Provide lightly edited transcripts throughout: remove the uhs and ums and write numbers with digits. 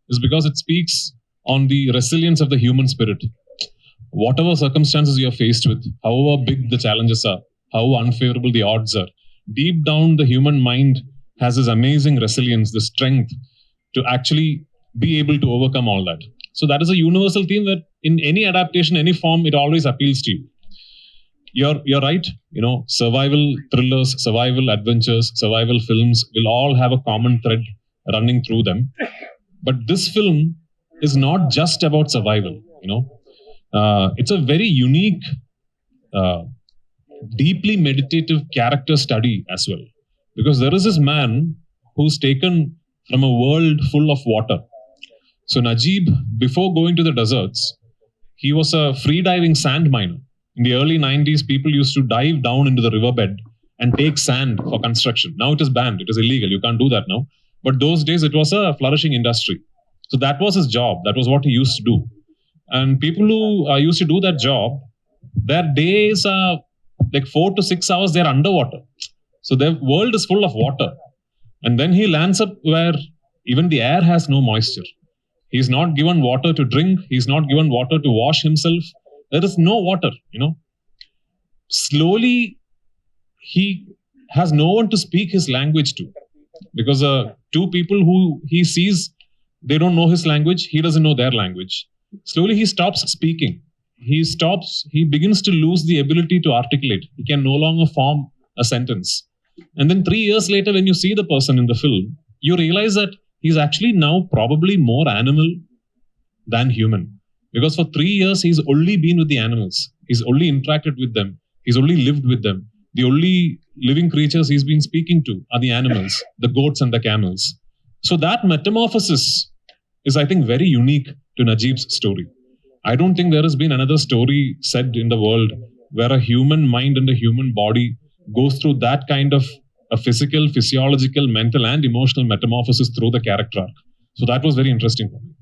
is because it speaks on the resilience of the human spirit. Whatever circumstances you're faced with, however big the challenges are, how unfavorable the odds are, deep down the human mind has this amazing resilience, the strength to actually be able to overcome all that. So that is a universal theme that in any adaptation, any form, it always appeals to you. You're right. Survival thrillers, survival adventures, survival films will all have a common thread running through them. But this film is not just about survival. It's a very unique, deeply meditative character study as well. Because there is this man who's taken from a world full of water. So Najib, before going to the deserts, he was a freediving sand miner. In the early 90s, people used to dive down into the riverbed and take sand for construction. Now it is banned. It is illegal. You can't do that now. But those days, it was a flourishing industry. So that was his job. That was what he used to do. And people who used to do that job, their days are like 4 to 6 hours, they're underwater. So their world is full of water. And then he lands up where even the air has no moisture. He's not given water to drink. He's not given water to wash himself. There is no water, Slowly, he has no one to speak his language to. Because two people who he sees, they don't know his language. He doesn't know their language. Slowly, he stops speaking. He begins to lose the ability to articulate. He can no longer form a sentence. And then 3 years later, when you see the person in the film, you realize that he's actually now probably more animal than human. Because for 3 years, he's only been with the animals. He's only interacted with them. He's only lived with them. The only living creatures he's been speaking to are the animals, the goats and the camels. So that metamorphosis is, I think, very unique to Najib's story. I don't think there has been another story said in the world where a human mind and a human body goes through that kind of a physical, physiological, mental and emotional metamorphosis through the character arc. So that was very interesting for me.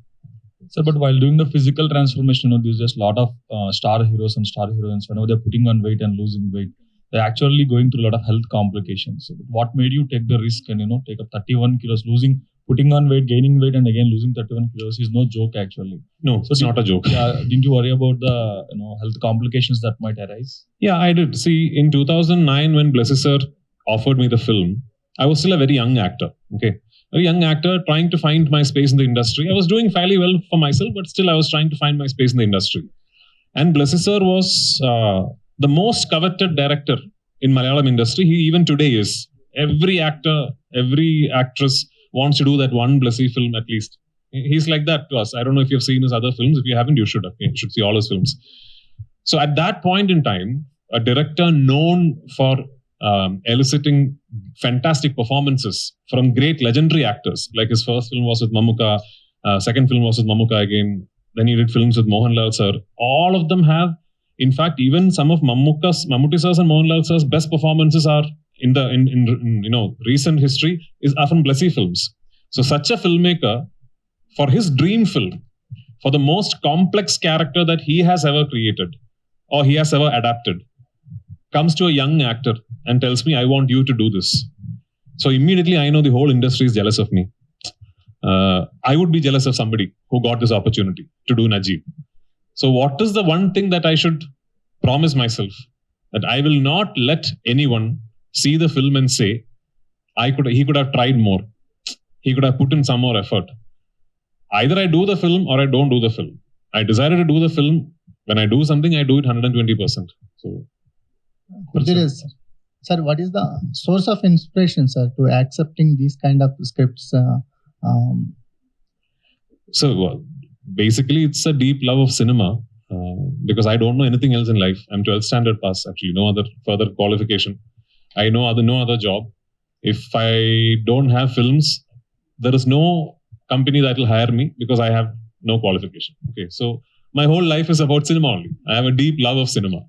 Sir, but while doing the physical transformation, there's just a lot of star heroes and star heroines. Whenever they're putting on weight and losing weight, they're actually going through a lot of health complications. So what made you take the risk and, take up 31 kilos, putting on weight, gaining weight, and again losing 31 kilos is no joke actually. No, so it's not a joke. Didn't you worry about the health complications that might arise? Yeah, I did. See, in 2009, when Blessy sir offered me the film, I was still a very young actor. Okay. A young actor trying to find my space in the industry. I was doing fairly well for myself, but still I was trying to find my space in the industry. And Blessy sir was the most coveted director in Malayalam industry. He even today is. Every actor, every actress wants to do that one Blessy film at least. He's like that to us. I don't know if you've seen his other films. If you haven't, you should have. You should see all his films. So at that point in time, a director known for eliciting fantastic performances from great legendary actors. Like his first film was with Mammootty, second film was with Mammootty again. Then he did films with Mohanlal sir. All of them have, in fact, even some of Mammootty sir's and Mohanlal sir's best performances are in recent history are from Blessy films. So such a filmmaker, for his dream film, for the most complex character that he has ever created or he has ever adapted, comes to a young actor and tells me, I want you to do this. So immediately I know the whole industry is jealous of me. I would be jealous of somebody who got this opportunity to do Najib. So what is the one thing that I should promise myself? That I will not let anyone see the film and say, he could have tried more. He could have put in some more effort. Either I do the film or I don't do the film. I decided to do the film. When I do something, I do it 120%. So, sir, what is the source of inspiration, sir, to accepting these kind of scripts? Basically, it's a deep love of cinema because I don't know anything else in life. I'm 12th standard pass, actually, no other further qualification. I know no other job. If I don't have films, there is no company that will hire me because I have no qualification. Okay, so my whole life is about cinema only. I have a deep love of cinema.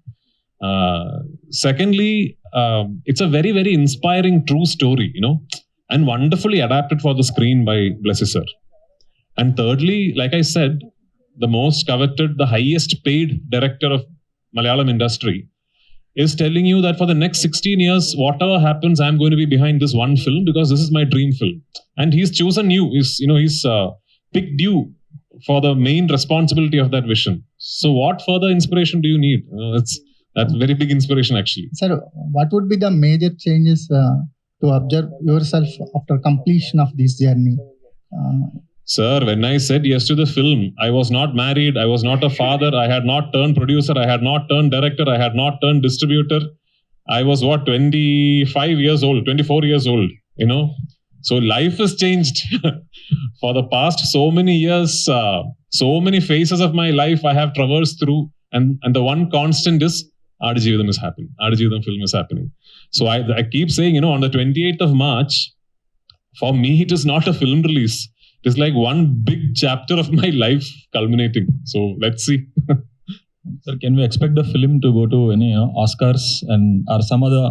Secondly, it's a very, very inspiring true story, and wonderfully adapted for the screen by Blessy sir. And thirdly, like I said, the most coveted, the highest paid director of Malayalam industry is telling you that for the next 16 years, whatever happens, I'm going to be behind this one film because this is my dream film. And he's chosen you. He's picked you for the main responsibility of that vision. So what further inspiration do you need? That's very big inspiration actually. Sir, what would be the major changes to observe yourself after completion of this journey? Sir, when I said yes to the film, I was not married, I was not a father, I had not turned producer, I had not turned director, I had not turned distributor. I was 25 years old, 24 years old, So life has changed. For the past so many years, so many phases of my life I have traversed through, and the one constant is Aadijeevitham is happening. Aadijeevitham film is happening. So I keep saying, on the 28th of March, for me it is not a film release. It is like one big chapter of my life culminating. So let's see. Sir, can we expect the film to go to any Oscars and or some other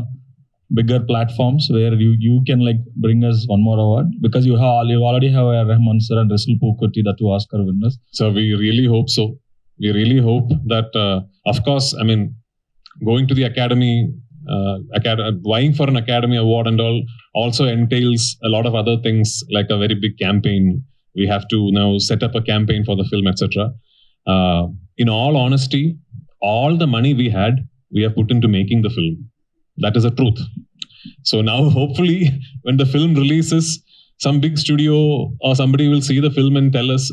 bigger platforms where you can like bring us one more award? Because you already have a Rahman sir and Rasul Pokoti, the 2 Oscar winners. So we really hope so. We really hope that, of course, I mean, going to the academy, vying for an academy award and all also entails a lot of other things, like a very big campaign. We have to now set up a campaign for the film, etc. In all honesty, all the money we had, we have put into making the film. That is the truth. So now hopefully when the film releases, some big studio or somebody will see the film and tell us,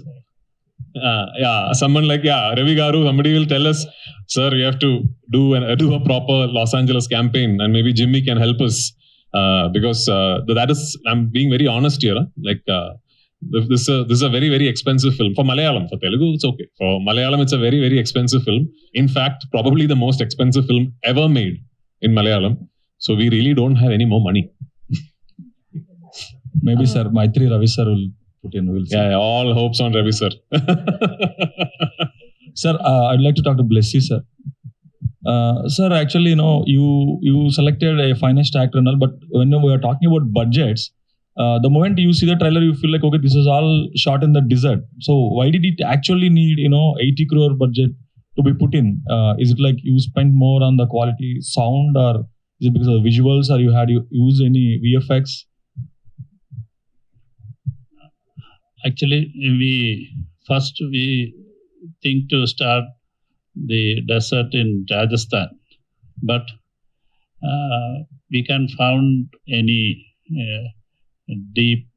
someone like Ravi Garu, somebody will tell us, sir, you have to do a proper Los Angeles campaign, and maybe Jimmy can help us, because that is, I'm being very honest here, this is a very, very expensive film. For Malayalam, for Telugu it's okay. For Malayalam it's a very, very expensive film. In fact, probably the most expensive film ever made in Malayalam. So we really don't have any more money. Maybe sir, Maitri Ravi sir will put in. We'll see. Yeah, all hopes on Ravi sir. Sir, I'd like to talk to Blessy sir. Sir, actually, you selected a finest actor and all, but when we are talking about budgets, the moment you see the trailer, you feel like, okay, this is all shot in the desert. So why did it actually need, 80 crore budget to be put in? Is it like you spent more on the quality sound, or is it because of the visuals, or you used any VFX? Actually, we think to start the desert in Rajasthan, but we can't find any deep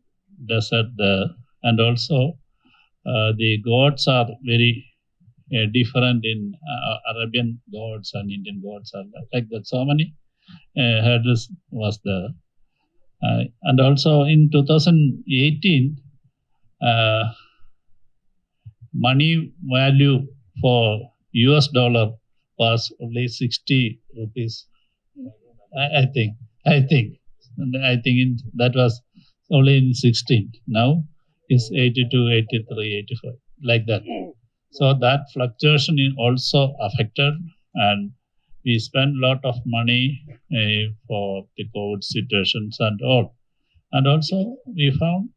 desert there, and also the gods are very different in Arabian gods and Indian gods are like that. So many hurdles was there, and also in 2018, money value for US dollar was only 60 rupees. I think that was only in 16. Now it's 82, 83, 85, like that. So that fluctuation is also affected, and we spend a lot of money for the COVID situations and all. And also we found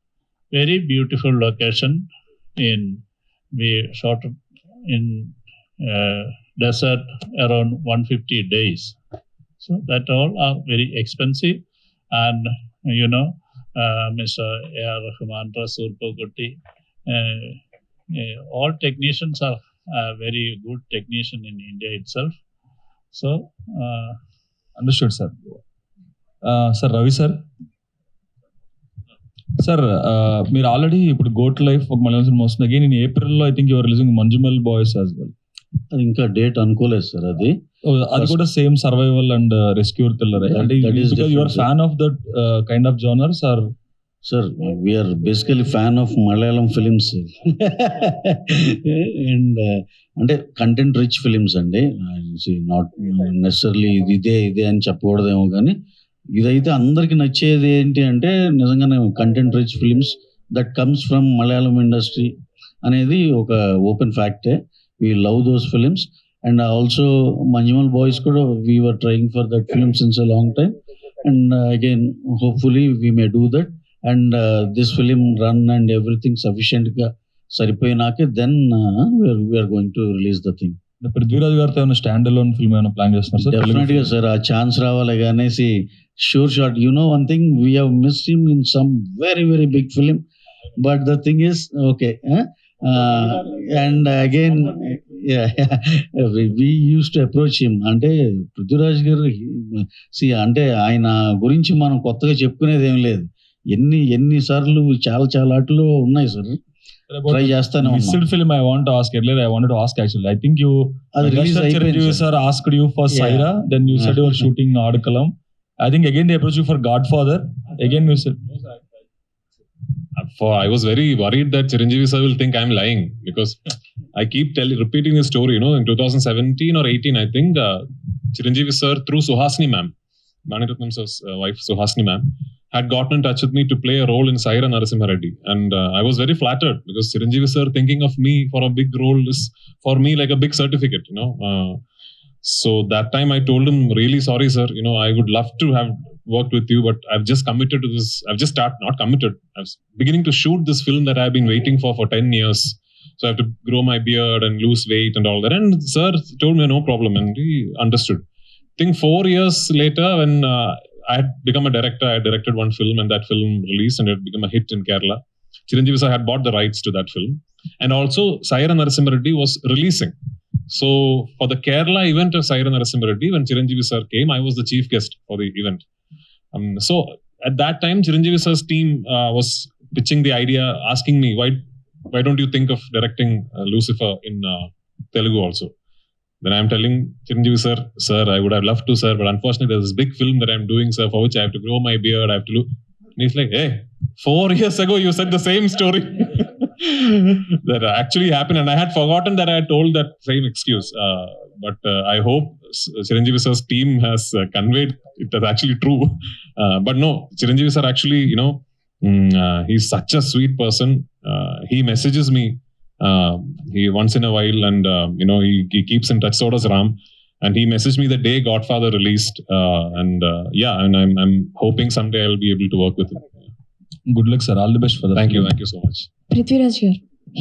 very beautiful location we shot in desert around 150 days. So that all are very expensive, and Mr. A.R. Rahman, Rasul Pokoti, all technicians are very good technician in India itself. So understood, sir. Sir, Ravi sir. Sir మీరు already ఇప్పుడు Goat Life ఒక Malayalam cinema వస్తుంది. Again in ఏప్రిల్లో I think your releasing Manjummel Boys as well. అది ఇంకా date అనుకోలేదు sir. అది కూడా same survival and rescue thriller. అంటే because you are fan of that kind of genres are? Sir, we are basically fan of Malayalam films and అంటే content rich films అండి. Not necessarily ఇదే అని చెప్పకూడదేమో, కానీ ఇదైతే అందరికి నచ్చేది ఏంటి అంటే నిజంగానే content rich films that comes from Malayalam industry అనేది ఒక ఓపెన్ ఫ్యాక్టే. We love those films. And also Manjummel Boys కూడా we were trying for that film since a long time, and again hopefully we may do that. And this film run and everything సఫిషియెంట్గా సరిపోయినాకే then we are going to release the thing. Prithviraj గారితో ఏమైనా stand alone film ఏమైనా plan చేస్తున్నారు sir? డెఫినెట్గా sir, ఆ chance రావాలి. అనేసి sure shot. You know one thing, we have missed him in some very very big film, But the thing is, okay. And again, yeah, we used to approach him. అంటే పృథ్వీరాజ్ గారు అంటే ఆయన గురించి మనం కొత్తగా చెప్పుకునేది ఏం లేదు. ఎన్నిసార్లు చాలా ఆటలు ఉన్నాయి సార్. ట్రై చేస్తానే Missed film I want to ask earlier. I wanted to ask actually. I think you release Chiranjeevi sir asked you for Saira. Then you said you were shooting Adkalam. I think again they approached you for Godfather. Again you said. I was very worried that Chiranjeevi sir will think I'm lying because I keep repeating this story. In 2017 or 18, I think Chiranjeevi sir through Suhasini ma'am, Maniratnam sir's wife Suhasini ma'am, had gotten in touch with me to play a role in Saira Narasimha Reddy, and I was very flattered because Chiranjeevi sir thinking of me for a big role is for me like a big certificate. So that time I told him, really sorry sir, I would love to have worked with you, but I've just committed to this. I've just not committed. I was beginning to shoot this film that I've been waiting for 10 years. So I have to grow my beard and lose weight and all that. And sir told me no problem, and he understood. I think 4 years later, when I had become a director, I had directed one film, and that film released and it had become a hit in Kerala. Chiranjeevi sir had bought the rights to that film. And also Saira Narasimha Reddy was releasing. So for the Kerala event of Saira Narasimha Reddy, when Chiranjeevi sir came, I was the chief guest for the event. So at that time, Chiranjeevi sir's team was pitching the idea, asking me, why don't you think of directing Lucifer in Telugu also? Then I'm telling Chiranjeevi sir, I would have loved to, sir, but unfortunately there's this big film that I'm doing, sir, for which I have to grow my beard, I have to look. And he's like, hey, 4 years ago you said the same story. That actually happened, and I had forgotten that I had told that same excuse. But I hope Chiranjeevi sir's team has conveyed it as actually true. But no, Chiranjeevi sir actually, he's such a sweet person. He messages me he once in a while, and he keeps in touch. So does Ram, and he messaged me the day Godfather released, and I'm hoping someday I'll be able to work with him. Good luck, sir. All the best for that. Thank you so much. Prithviraj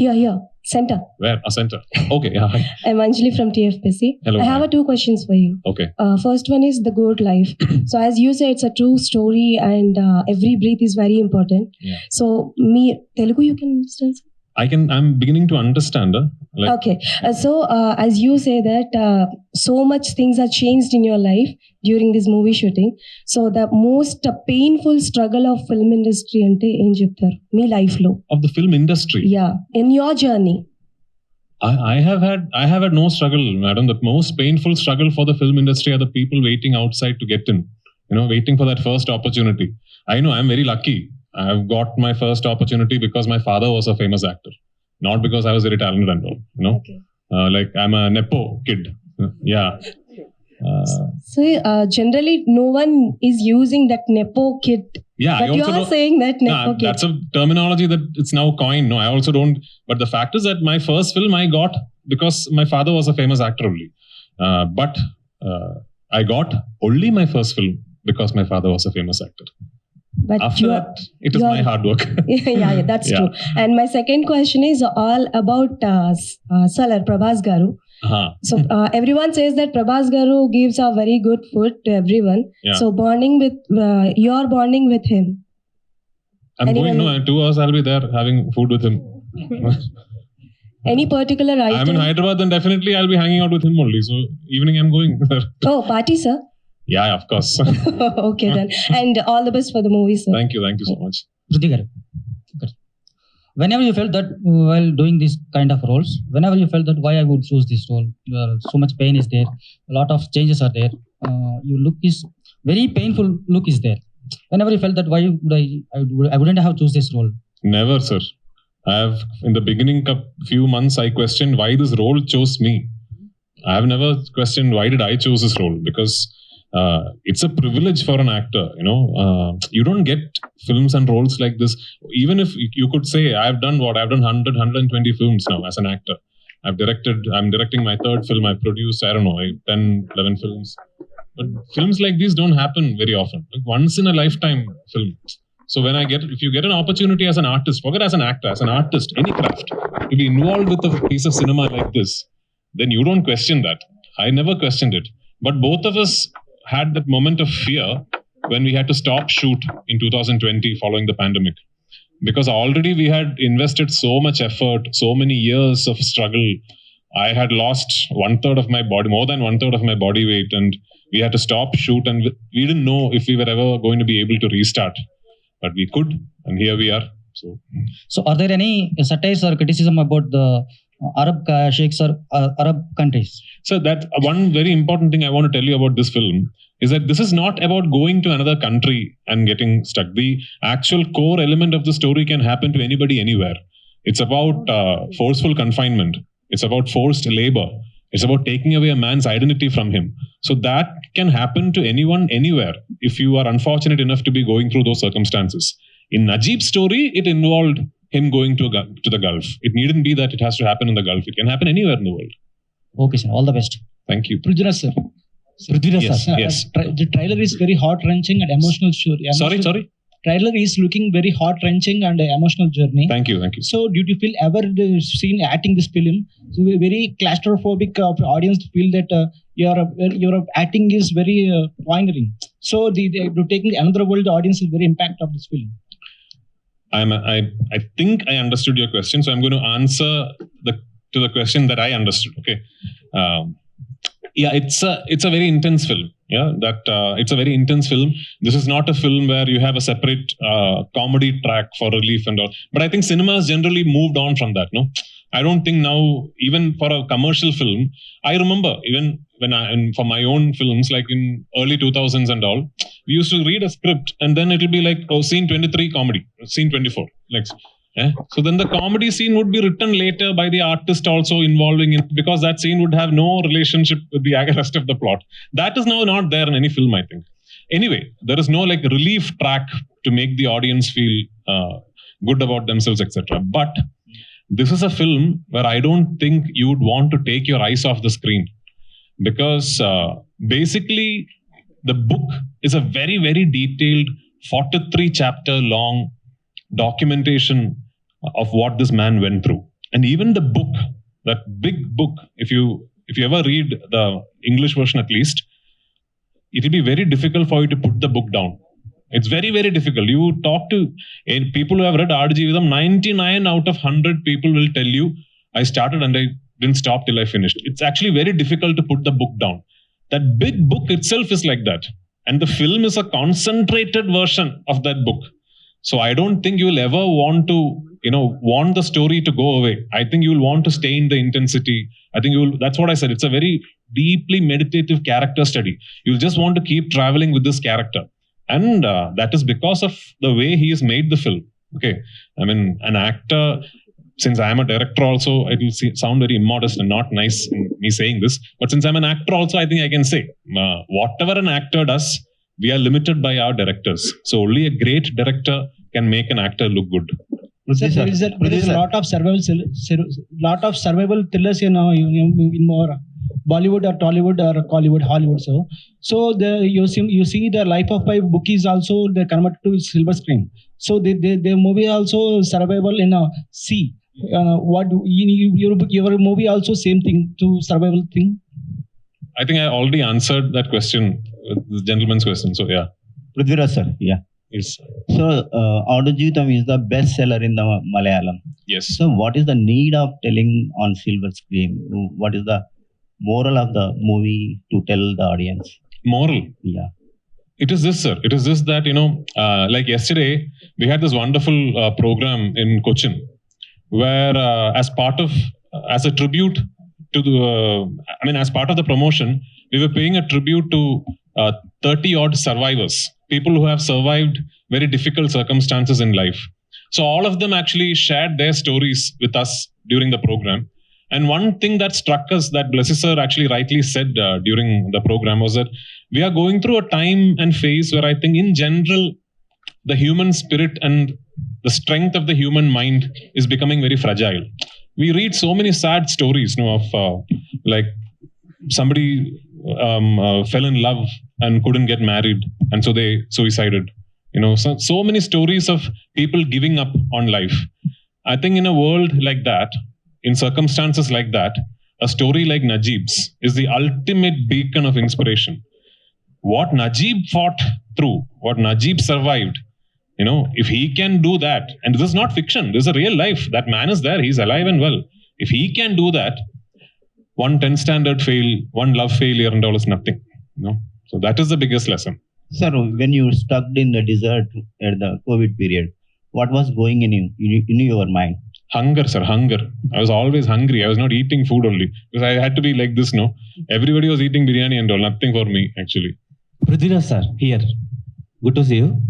here, center. Where? Center. Okay, yeah. Hi. I'm Anjali from TFPC. Hello. I have 2 questions for you. Okay. First one is the good life. So as you say, it's a true story, and every breath is very important. Yeah. So Telugu you can understand? I'm beginning to understand. Okay. So as you say that so much things are changed in your life during this movie shooting. So the most painful struggle of film industry ante em cheptaru me life lo? Of the film industry? Yeah. In your journey. I have had no struggle, madam. The most painful struggle for the film industry are the people waiting outside to get in. Waiting for that first opportunity. I know I'm very lucky. I've got my first opportunity because my father was a famous actor, not because I was very talented and all. Okay. Like I'm a nepo kid. Yeah. So generally, no one is using that nepo kid. Yeah, but you are saying that nepo kid. That's a terminology that it's now coined. No, I also don't. But the fact is that my first film I got because my father was a famous actor only. But I got only my first film because my father was a famous actor. But after that, it is my hard work. yeah, that's true. And my second question is all about Salar Prabhas Garu. So everyone says that Prabhas Garu gives a very good food to everyone. Yeah. So you're bonding with him. I'm going, in 2 hours I'll be there having food with him. Any particular item? I'm in Hyderabad, then definitely I'll be hanging out with him only. So evening I'm going there. Oh, party, sir? Yeah, of course. Okay then. And all the best for the movie, sir. Thank you so much. Prithvi garu. Whenever you felt that while doing this kind of roles, whenever you felt that why I would choose this role, so much pain is there, a lot of changes are there, your look is very painful look is there. Whenever you felt that why would I wouldn't have choose this role? Never, sir. In the beginning few months I questioned why this role chose me. I have never questioned why did I choose this role, because it's a privilege for an actor, you don't get films and roles like this. Even if you could say I've done 120 films now as an actor. I'm directing my 3rd film. I produced 10, 11 films. But films like these don't happen very often. Like once in a lifetime film. So if you get an opportunity as an artist, forget as an actor, as an artist, any craft, to be involved with a piece of cinema like this, then you don't question that. I never questioned it. But both of us had that moment of fear when we had to stop shoot in 2020 following the pandemic. because already we had invested so much effort, so many years of struggle. I had lost 1/3 of my body, more than 1/3 of my body weight, and we had to stop shoot, and we didn't know if we were ever going to be able to restart, but we could, and here we are. So are there any satires or criticism about the Arab sheikhs or Arab countries? So that one very important thing I want to tell you about this film is that this is not about going to another country and getting stuck. The actual core element of the story can happen to anybody anywhere. It's about forceful confinement. It's about forced labor. It's about taking away a man's identity from him. So that can happen to anyone anywhere if you are unfortunate enough to be going through those circumstances. In Najib's story, it involved him going to the Gulf. It needn't be that it has to happen in the Gulf. It can happen anywhere in the world. Okay, sir. All the best. Thank you. Prithviraj sir. Prithviraj Yes, sir. yes. The trailer is very heart-wrenching and emotional. Sorry. Trailer is looking very heart-wrenching and emotional journey. Thank you. So, did you feel ever seen acting this film? So, very claustrophobic of audience feel that your acting is very poignant. So, the taking another world audience is very impact of this film. I think I understood your question, so I'm going to answer to the question that I understood. Okay. It's a very intense film. Yeah, it's a very intense film. This is not a film where you have a separate comedy track for relief and all. But I think cinema has generally moved on from that. No, I don't think now, even for a commercial film, I remember even and for my own films, like in early 2000s and all, we used to read a script and then it'll be like, oh, scene 23 comedy, scene 24. Like, so then the comedy scene would be written later by the artist also involving it, because that scene would have no relationship with the rest of the plot. That is now not there in any film, I think. Anyway, there is no like relief track to make the audience feel good about themselves, etc. But this is a film where I don't think you would want to take your eyes off the screen, because basically the book is a very, very detailed 43 chapter long documentation of what this man went through. And even the book, that big book, if you ever read the English version at least, it will be very difficult for you to put the book down. It's very, very difficult. You talk to people who have read Ardjividam, 99 out of 100 people will tell you, I started and I didn't stop till I finished. It's actually very difficult to put the book down. That big book itself is like that. And the film is a concentrated version of that book. So I don't think you will ever want to, want the story to go away. I think you will want to stay in the intensity. I think that's what I said. It's a very deeply meditative character study. You'll just want to keep traveling with this character. And that is because of the way he has made the film. Okay. I mean, an actor, since I am a director also, it will sound very immodest and not nice in me saying this. But since I'm an actor also, I think I can say, whatever an actor does, we are limited by our directors. So only a great director can make an actor look good. Sir, there is a lot of survival thrillers in more Bollywood or Tollywood or Collywood, Hollywood. So you see the Life of Pi book is also they converted to silver screen. So the movie also survival in a sea. Your movie also same thing to survival thing? I think I already answered that question, the gentleman's question. So yeah. Prithviraj sir, yeah. Yes. So Ardjividam is the best seller in the Malayalam. Yes. So what is the need of telling on silver screen? What is the moral of the movie to tell the audience? Moral? Yeah. It is this, sir. It is this that, like yesterday, we had this wonderful program in Cochin where as a tribute to as part of the promotion, we were paying a tribute to 30 odd survivors, people who have survived very difficult circumstances in life. So all of them actually shared their stories with us during the program. And one thing that struck us that Blessed Sir actually rightly said during the program was that we are going through a time and phase where I think in general, the human spirit and the strength of the human mind is becoming very fragile. We read so many sad stories of like somebody fell in love and couldn't get married, and so they suicided. So many stories of people giving up on life. I think in a world like that, in circumstances like that, a story like Najib's is the ultimate beacon of inspiration. What Najib fought through, what Najib survived, If he can do that, and this is not fiction, this is a real life. That man is there, he's alive and well. If he can do that, one 10 standard fail, one love failure and all is nothing. So that is the biggest lesson. Sir, when you stuck in the desert at the COVID period, what was going in your mind? Hunger, sir, hunger. I was always hungry. I was not eating food only. Because I had to be like this, no? Everybody was eating biryani and all. Nothing for me, actually. Prithviraj sir, here. Good to see you.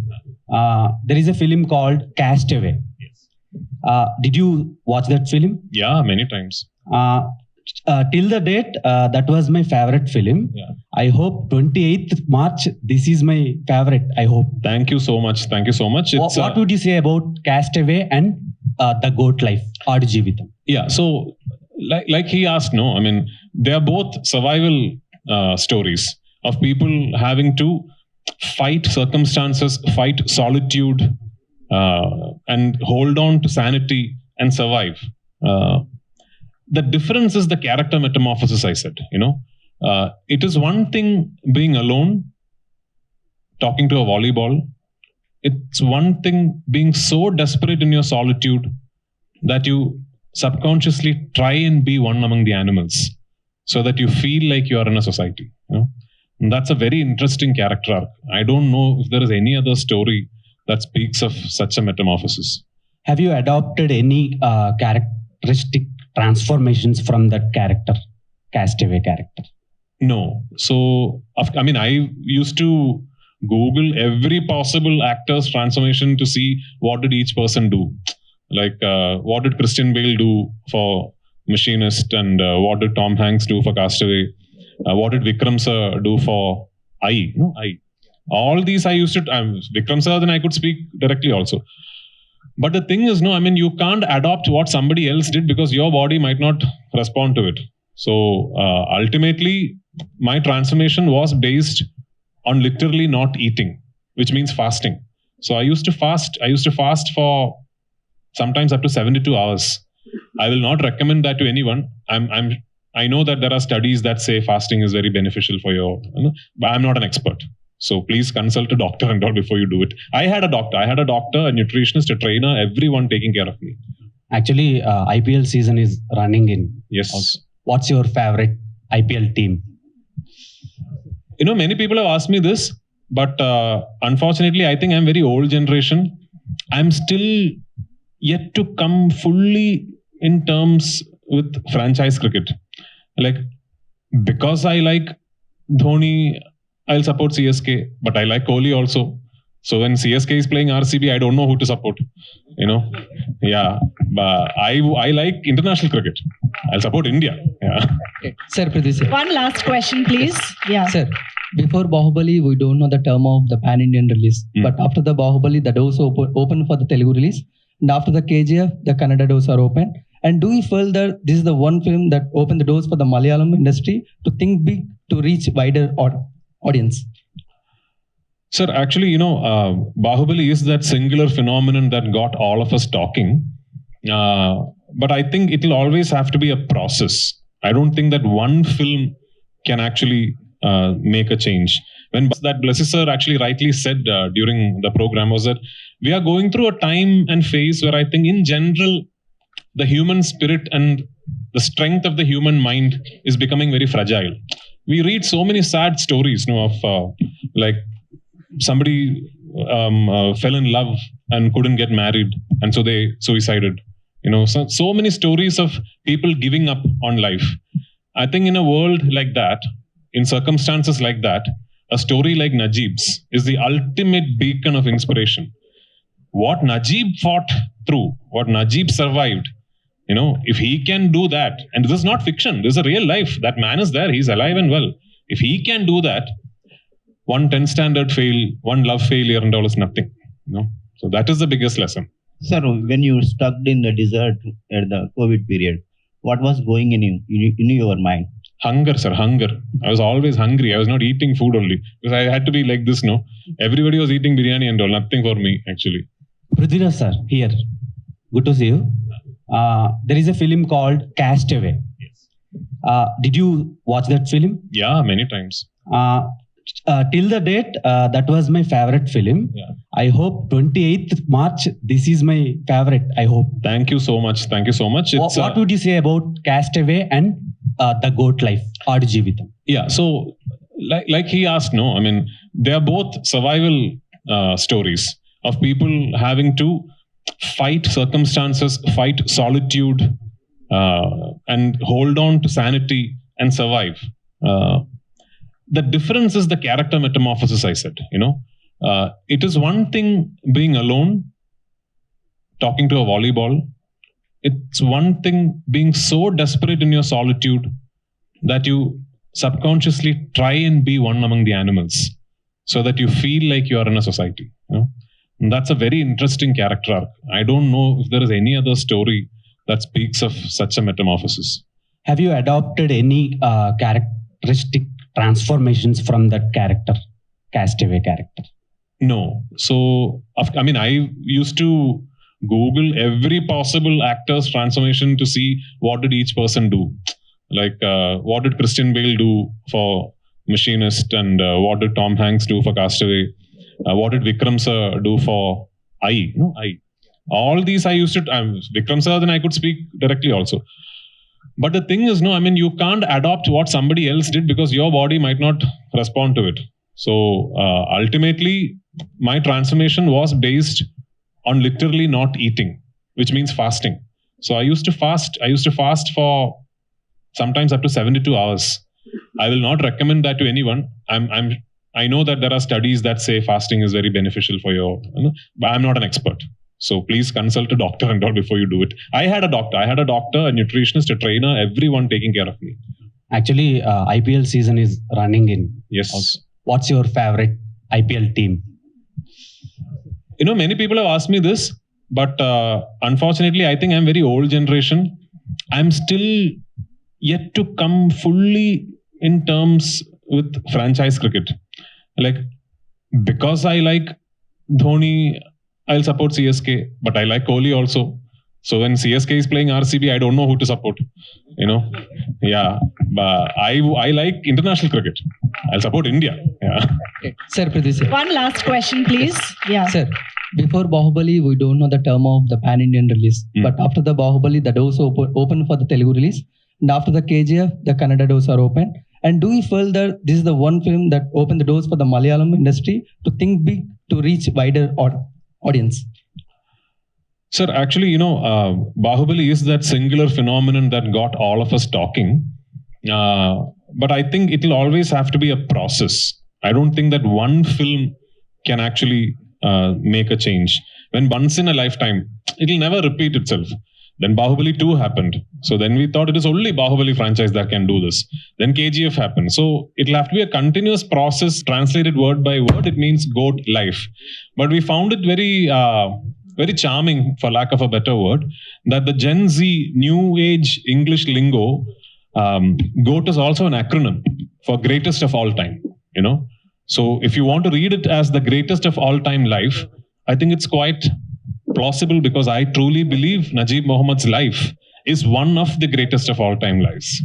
There is a film called Castaway. Yes. Did you watch that film? Yeah, many times. Till the date, that was my favorite film. Yeah. I hope 28th March, this is my favorite, I hope. Thank you so much. Thank you so much. What would you say about Castaway and The Goat Life, Aadu Jeevitam? Yeah, so like he asked, no? I mean, they are both survival stories of people having to fight circumstances, fight solitude, and hold on to sanity and survive. The difference is the character metamorphosis, I said. It is one thing being alone, talking to a volleyball. It's one thing being so desperate in your solitude that you subconsciously try and be one among the animals so that you feel like you are in a society. And that's a very interesting character arc. I don't know if there is any other story that speaks of such a metamorphosis. Have you adopted any characteristic transformations from that character, Castaway character? No. So, I used to Google every possible actor's transformation to see what did each person do. Like, what did Christian Bale do for Machinist, and what did Tom Hanks do for Castaway? What did Vikram sir do for I? All these I used to, Vikram sir, then I could speak directly also. But the thing is, you can't adopt what somebody else did because your body might not respond to it. So ultimately, my transformation was based on literally not eating, which means fasting. So I used to fast. I used to fast for sometimes up to 72 hours. I will not recommend that to anyone. I know that there are studies that say fasting is very beneficial for but I'm not an expert. So please consult a doctor and all before you do it. I had a doctor, a nutritionist, a trainer, everyone taking care of me. Actually, IPL season is running in. Yes. What's your favorite IPL team? Many people have asked me this, but unfortunately, I think I'm very old generation. I'm still yet to come fully in terms with franchise cricket. Like, because I like Dhoni, I'll support CSK, but I like Kohli also. So when CSK is playing RCB, I don't know who to support. Yeah, but I like international cricket. I'll support India. Yeah. Okay. Sir, Pradesh. One last question, please. Yeah. Sir, before Bahubali, we don't know the term of the pan-Indian release. But after the Bahubali, the doors open for the Telugu release. And after the KGF, the Kannada doors are open. And do you feel that this is the one film that opened the doors for the Malayalam industry to think big, to reach wider audience? Sir, actually, Bahubali is that singular phenomenon that got all of us talking. But I think it will always have to be a process. I don't think that one film can actually make a change. When that Blessed Sir actually rightly said during the program was that we are going through a time and phase where I think in general, the human spirit and the strength of the human mind is becoming very fragile. We read so many sad stories of like somebody fell in love and couldn't get married, and so they suicided. So many stories of people giving up on life. I think in a world like that, in circumstances like that, a story like Najib's is the ultimate beacon of inspiration. What Najib fought through, what Najib survived, if he can do that, and this is not fiction, this is a real life. That man is there, he's alive and well. If he can do that, one 10 standard fail, one love failure and all is nothing. So that is the biggest lesson. Sir, when you stuck in the desert at the COVID period, what was going in your mind? Hunger, sir, hunger. I was always hungry. I was not eating food only. Because I had to be like this, Everybody was eating biryani and all. Nothing for me, actually. Prithviraj sir, here. Good to see you. There is a film called Castaway. Yes. Did you watch that film? Yeah, many times. till the date, that was my favorite film. Yeah. I hope 28th March, this is my favorite, I hope. Thank you so much. Thank you so much. What would you say about Castaway and The Goat Life, Aadu Jeevitam? Yeah, so like he asked, no, I mean, they are both survival stories of people having to fight circumstances, fight solitude, and hold on to sanity and survive. The difference is the character metamorphosis, I said, it is one thing being alone, talking to a volleyball. It's one thing being so desperate in your solitude that you subconsciously try and be one among the animals so that you feel like you are in a society. And that's a very interesting character arc. I don't know if there is any other story that speaks of such a metamorphosis. Have you adopted any characteristic transformations from that character, Castaway character? No. So, I mean, I used to Google every possible actor's transformation to see what did each person do. Like, what did Christian Bale do for Machinist, and what did Tom Hanks do for Castaway? What did Vikram sir do for I? All these I used to, Vikram sir, then I could speak directly also. But the thing is, you can't adopt what somebody else did because your body might not respond to it. So ultimately, my transformation was based on literally not eating, which means fasting. So I used to fast. I used to fast for sometimes up to 72 hours. I will not recommend that to anyone. I know that there are studies that say fasting is very beneficial for but I'm not an expert. So please consult a doctor and all before you do it. I had a doctor, a nutritionist, a trainer, everyone taking care of me. Actually, IPL season is running in. Yes. What's your favorite IPL team? Many people have asked me this, but unfortunately, I think I'm very old generation. I'm still yet to come fully in terms with franchise cricket. Like, because I like Dhoni, I'll support CSK, but I like Kohli also. So when CSK is playing RCB, I don't know who to support. Yeah, but I like international cricket. I'll support India. Yeah. Okay. Sir, Prithviraj. One last question, please. Yeah. Sir, before Bahubali, we don't know the term of the pan-Indian release. But after the Bahubali, the doors open for the Telugu release. And after the KGF, the Kannada doors are open. And do you feel that this is the one film that opened the doors for the Malayalam industry to think big, to reach wider audience? Sir, actually, Bahubali is that singular phenomenon that got all of us talking. But I think it will always have to be a process. I don't think that one film can actually make a change. When once in a lifetime, it will never repeat itself. Then Bahubali 2 happened. So then we thought it is only Bahubali franchise that can do this. Then KGF happened. So it'll have to be a continuous process, translated word by word. It means goat life. But we found it very, very charming, for lack of a better word, that the Gen Z new age English lingo, goat is also an acronym for greatest of all time. So if you want to read it as the greatest of all time life, I think it's quite plausible, because I truly believe Najib Muhammad's life is one of the greatest of all time lives.